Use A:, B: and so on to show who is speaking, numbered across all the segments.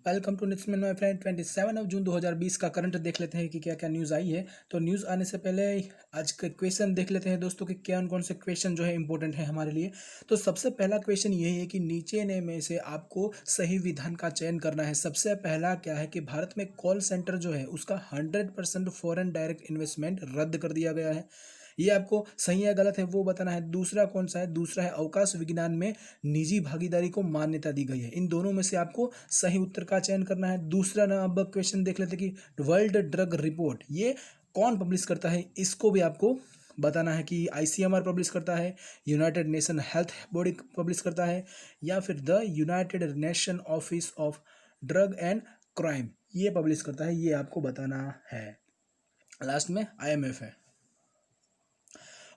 A: Welcome to nits में my friend. 27 जून 2020 का current देख लेते हैं कि क्या क्या न्यूज़ आई है। तो न्यूज़ आने से पहले आज के क्वेश्चन देख लेते हैं दोस्तों कि कौन से क्वेश्चन जो है इंपॉर्टेंट है हमारे लिए। तो सबसे पहला क्वेश्चन यही है कि नीचे ने में से आपको सही विधान का चयन करना है। सबसे पहला क्या है कि भारत में कॉल सेंटर जो है उसका 100% फॉरेन डायरेक्ट इन्वेस्टमेंट रद्द कर दिया गया है। ये आपको सही या गलत है वो बताना है। दूसरा कौन सा है? दूसरा है अवकाश विज्ञान में निजी भागीदारी को मान्यता दी गई है। इन दोनों में से आपको सही उत्तर का चयन करना है। दूसरा ना अब क्वेश्चन देख लेते कि वर्ल्ड ड्रग रिपोर्ट ये कौन पब्लिश करता है, इसको भी आपको बताना है कि आईसीएमआर पब्लिश करता है, United nation health body publish करता है, या फिर the United nation office of drug and crime ये पब्लिश करता है। ये आपको बताना है। लास्ट में आईएमएफ है।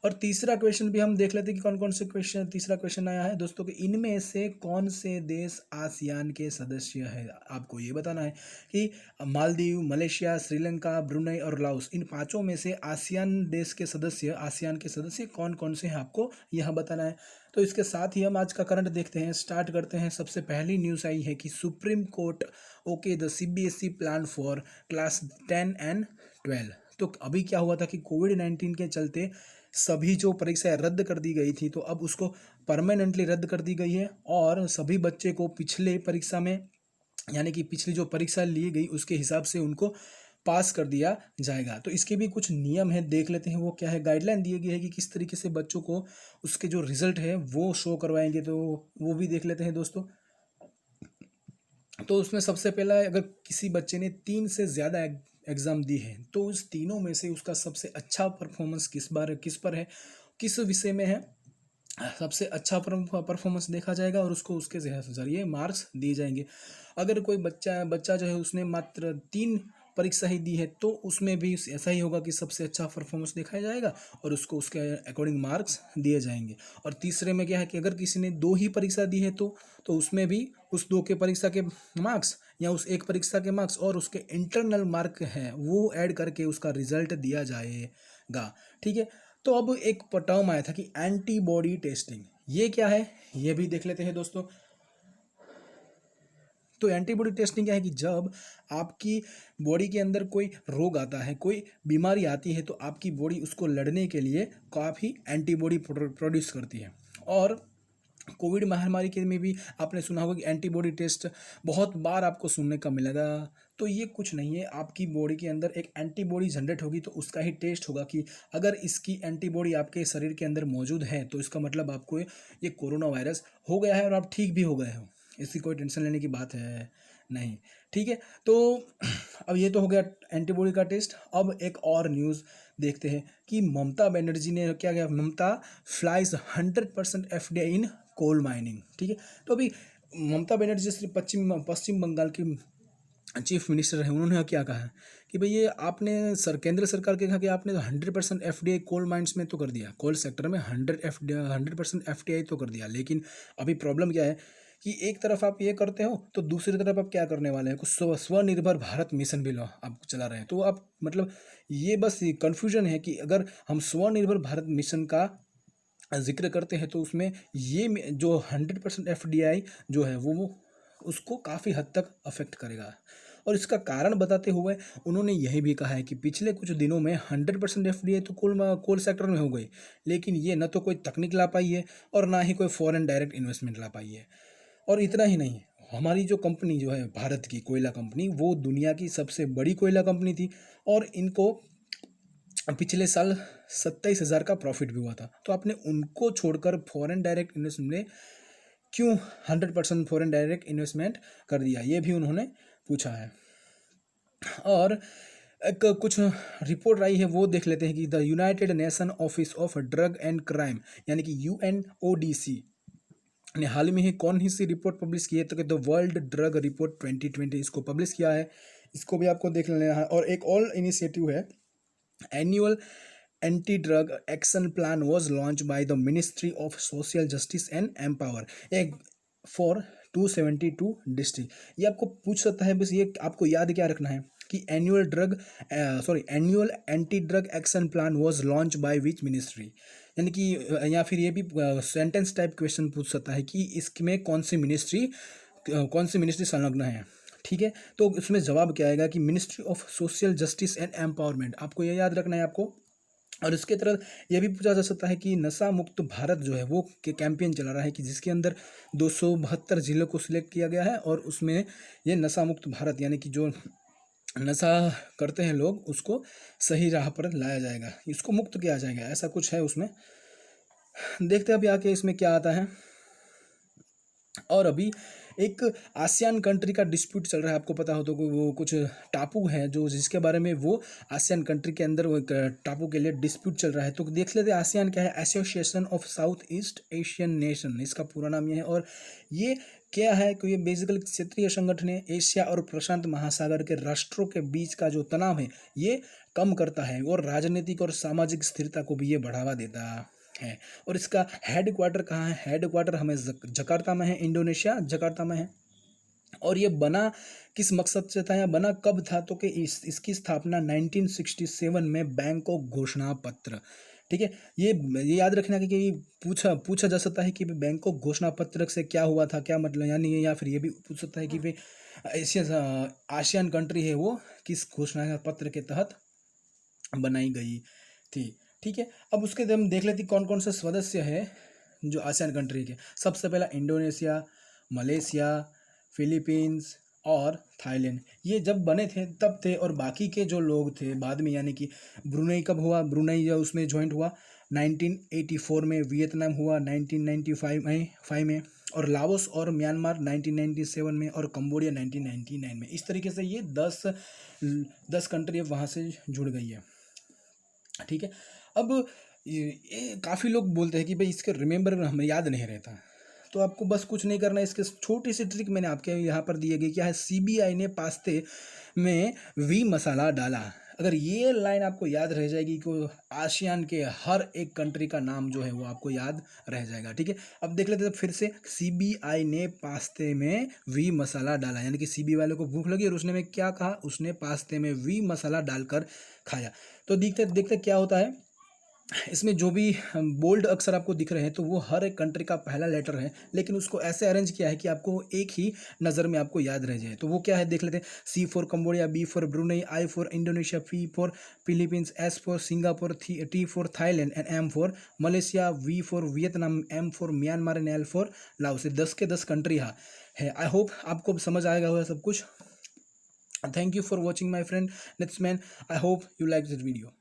A: और तीसरा क्वेश्चन भी हम देख लेते हैं कि कौन कौन से क्वेश्चन। तीसरा क्वेश्चन आया है दोस्तों कि इनमें से कौन से देश आसियान के सदस्य है। आपको ये बताना है कि मालदीव, मलेशिया, श्रीलंका, ब्रुनई और लाओस, इन पांचों में से आसियान के सदस्य कौन कौन से हैं आपको यह बताना है। तो इसके साथ ही हम आज का करंट देखते हैं, स्टार्ट करते हैं। सबसे पहली न्यूज़ आई है कि supreme court okay the CBSE plan for class 10 and 12। तो अभी क्या हुआ था कि कोविड-19 के चलते सभी जो परीक्षाएं रद्द कर दी गई थी, तो अब उसको परमानेंटली रद्द कर दी गई है और सभी बच्चे को पिछले परीक्षा में, यानी कि पिछली जो परीक्षा ली गई उसके हिसाब से उनको पास कर दिया जाएगा। तो इसके भी कुछ नियम है, देख लेते हैं वो क्या है। गाइडलाइन दी गई है कि किस तरीके से बच्चों को उसके जो रिजल्ट है वो शो करवाएंगे, तो वो भी देख लेते हैं दोस्तों। तो उसमें सबसे पहला है, अगर किसी बच्चे ने 3 से ज़्यादा एग्ज़ाम दी है तो उस तीनों में से उसका सबसे अच्छा परफॉर्मेंस किस पर है, किस विषय में है, सबसे अच्छा परफॉर्मेंस देखा जाएगा और उसको उसके जरिए मार्क्स दिए जाएंगे। अगर कोई बच्चा जो है उसने मात्र 3 परीक्षा ही दी है तो उसमें भी ऐसा ही होगा कि सबसे अच्छा परफॉर्मेंस दिखाया जाएगा और उसको उसके अकॉर्डिंग मार्क्स दिए जाएंगे। और तीसरे में क्या है कि अगर किसी ने 2 ही परीक्षा दी है तो उसमें भी उस 2 के परीक्षा के मार्क्स या उस एक परीक्षा के मार्क्स और उसके इंटरनल मार्क हैं वो ऐड करके उसका रिजल्ट दिया जाएगा। ठीक है। तो अब एक टर्म आया था कि एंटीबॉडी टेस्टिंग, ये क्या है ये भी देख लेते हैं दोस्तों। तो एंटीबॉडी टेस्टिंग क्या है कि जब आपकी बॉडी के अंदर कोई रोग आता है, कोई बीमारी आती है, तो आपकी बॉडी उसको लड़ने के लिए काफ़ी एंटीबॉडी प्रोड्यूस करती है। और कोविड महामारी के में भी आपने सुना होगा कि एंटीबॉडी टेस्ट बहुत बार आपको सुनने का मिलेगा। तो ये कुछ नहीं है, आपकी बॉडी के अंदर एक एंटीबॉडी जनरेट होगी तो उसका ही टेस्ट होगा कि अगर इसकी एंटीबॉडी आपके शरीर के अंदर मौजूद है तो इसका मतलब आपको ये कोरोना वायरस हो गया है और आप ठीक भी हो गए हो। इसकी कोई टेंशन लेने की बात है नहीं। ठीक है। तो अब ये तो हो गया एंटीबॉडी का टेस्ट। अब एक और न्यूज़ देखते हैं कि ममता बनर्जी ने क्या किया। Mamata flies 100% FDI in coal mining. ठीक है। तो अभी ममता बनर्जी सिर्फ पश्चिम बंगाल की चीफ मिनिस्टर है, उन्होंने क्या कहा है कि भाई ये आपने केंद्र सरकार के कहा कि आपने 100% एफडीआई कोल माइंस में तो कर दिया, कोल सेक्टर में 100% एफडीआई तो कर दिया, लेकिन अभी प्रॉब्लम क्या है कि एक तरफ आप ये करते हो तो दूसरी तरफ आप क्या करने वाले हैं, कुछ स्वनिर्भर भारत मिशन भी आप चला रहे हैं। तो आप मतलब ये बस कन्फ्यूजन है कि अगर हम स्वनिर्भर भारत मिशन का जिक्र करते हैं तो उसमें ये जो 100% एफडीआई जो है वो उसको काफ़ी हद तक अफेक्ट करेगा। और इसका कारण बताते हुए उन्होंने यही भी कहा है कि पिछले कुछ दिनों में 100% एफडीआई तो कोल सेक्टर में हो गई, लेकिन ये न तो कोई तकनीक ला पाई है और ना ही कोई फॉरेन डायरेक्ट इन्वेस्टमेंट ला पाई है। और इतना ही नहीं, हमारी जो कंपनी जो है भारत की कोयला कंपनी, वो दुनिया की सबसे बड़ी कोयला कंपनी थी और इनको पिछले साल 27,000 का प्रॉफिट भी हुआ था। तो आपने उनको छोड़कर फॉरेन डायरेक्ट इन्वेस्टमेंट में क्यों 100% फॉरेन डायरेक्ट इन्वेस्टमेंट कर दिया, ये भी उन्होंने पूछा है। और एक कुछ रिपोर्ट आई है वो देख लेते हैं कि the United nation office of drug and crime यानी कि यूएनओडीसी ने हाल में ही कौन ही सी रिपोर्ट पब्लिश की है, तो द वर्ल्ड ड्रग रिपोर्ट 2020 इसको पब्लिश किया है। इसको भी आपको देख लेना है। और एक और इनिशिएटिव है, annual anti drug action plan was launch by the ministry of social justice and empower एक फॉर 272 डिस्ट्रिक्ट। ये आपको पूछ सकता है, बस ये आपको याद क्या रखना है कि annual anti drug action plan was launch by which ministry, यानी कि या फिर ये भी सेंटेंस टाइप क्वेश्चन पूछ सकता है कि इसमें कौन सी मिनिस्ट्री संलग्न है। ठीक है, तो उसमें जवाब क्या आएगा कि ministry of social justice and empowerment, आपको ये याद रखना है आपको। और इसके तरह ये भी पूछा जा सकता है कि नशा मुक्त भारत जो है वो कैंपेन चला रहा है कि जिसके अंदर 272 जिलों को सिलेक्ट किया गया है, और उसमें ये नशा मुक्त भारत यानी कि जो नशा करते हैं लोग उसको सही राह पर लाया जाएगा, इसको मुक्त किया जाएगा, ऐसा कुछ है उसमें। देखते हैं अभी आके इसमें क्या आता है। और अभी एक आसियान कंट्री का डिस्प्यूट चल रहा है, आपको पता हो तो वो कुछ टापू है जो जिसके बारे में वो आसियान कंट्री के अंदर वो एक टापू के लिए डिस्प्यूट चल रहा है। तो देख लेते हैं आसियान क्या है। Association of south east Asian nation, इसका पूरा नाम ये है। और ये क्या है कि ये बेसिकली क्षेत्रीय संगठन है, एशिया और प्रशांत महासागर के राष्ट्रों के बीच का जो तनाव है ये कम करता है, और राजनीतिक और सामाजिक स्थिरता को भी ये बढ़ावा देता है। और इसका हेड क्वार्टर कहाँ है? हेड क्वार्टर हमें जकार्ता में है, इंडोनेशिया जकार्ता में है। और ये बना किस मकसद से था या बना कब था? तो कि इसकी स्थापना 1967 में बैंकॉक घोषणा पत्र, ठीक है। ये याद रखना कि पूछा जा सकता है कि बैंकॉक घोषणा पत्र से क्या हुआ था, क्या मतलब, यानी या फिर ये भी पूछ सकता है कि भाई आसियान कंट्री है वो किस घोषणा पत्र के तहत बनाई गई थी, ठीक है। अब उसके हम देख लेते कौन कौन से सदस्य हैं जो आसियान कंट्री के। सबसे पहला इंडोनेशिया, मलेशिया, फिलीपींस और थाईलैंड, ये जब बने थे तब थे। और बाकी के जो लोग थे बाद में, यानी कि ब्रुनेई कब हुआ? ब्रुनेई जो उसमें ज्वाइंट हुआ 1984 में, वियतनाम हुआ 1995 में, और लाओस और म्यांमार 1997 में, और कंबोडिया 1999 में। इस तरीके से ये 10 कंट्री वहाँ से जुड़ गई है, ठीक है। अब ये काफ़ी लोग बोलते हैं कि भाई इसके रिमेंबर हमें याद नहीं रहता, तो आपको बस कुछ नहीं करना है। इसके छोटी सी ट्रिक मैंने आपके यहाँ पर दी गई, क्या है? सीबीआई ने पास्ते में वी मसाला डाला। अगर ये लाइन आपको याद रह जाएगी कि आसियान के हर एक कंट्री का नाम जो है वो आपको याद रह जाएगा, ठीक है। अब देख लेते हैं फिर से, सीबीआई ने पास्ते में वी मसाला डाला, यानी कि सीबी वाले को भूख लगी और उसने में क्या कहा? उसने पास्ते में वी मसाला डालकर खाया। तो देखते देखते क्या होता है, इसमें जो भी बोल्ड अक्षर आपको दिख रहे हैं तो वो हर एक कंट्री का पहला लेटर है, लेकिन उसको ऐसे अरेंज किया है कि आपको एक ही नज़र में आपको याद रह जाए। तो वो क्या है देख लेते हैं। C for Cambodia, B for Brunei, I for Indonesia, P for Philippines, S for Singapore, T for Thailand and M for Malaysia, V for Vietnam, M for Myanmar and L for Laos. 10 के 10 country है। I hope आपको समझ आएगा हुआ सब कुछ। Thank you for watching my friend नेट्समैन। I hope you like this video.